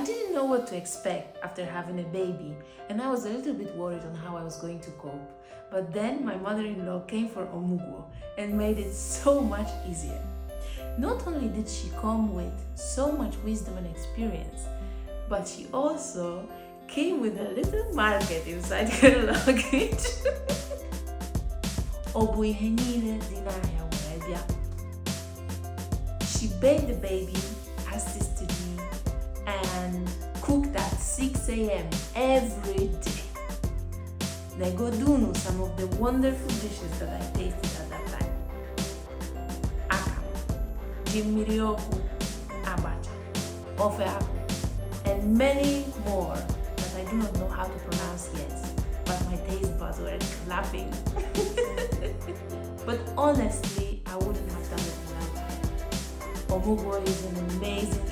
didn't know what to expect after having a baby, and I was a little bit worried on how I was going to cope. But then my mother-in-law came for Ọmụgwọ and made it so much easier. Not only did she come with so much wisdom and experience, but she also came with a little market inside her luggage. Ọ bụ ihe niile dị n'ahịa wee bịa. She bathed the baby, assisted me, and cooked at 6 a.m. every day. Negodunu some of the wonderful dishes that I tasted at that time. Akam, jimirioku, abacha, ofe akụ, and many more that I do not know how to pronounce yet, but my taste buds were clapping. But honestly, I wouldn't have done it without her. Ọmụgwọ is an amazing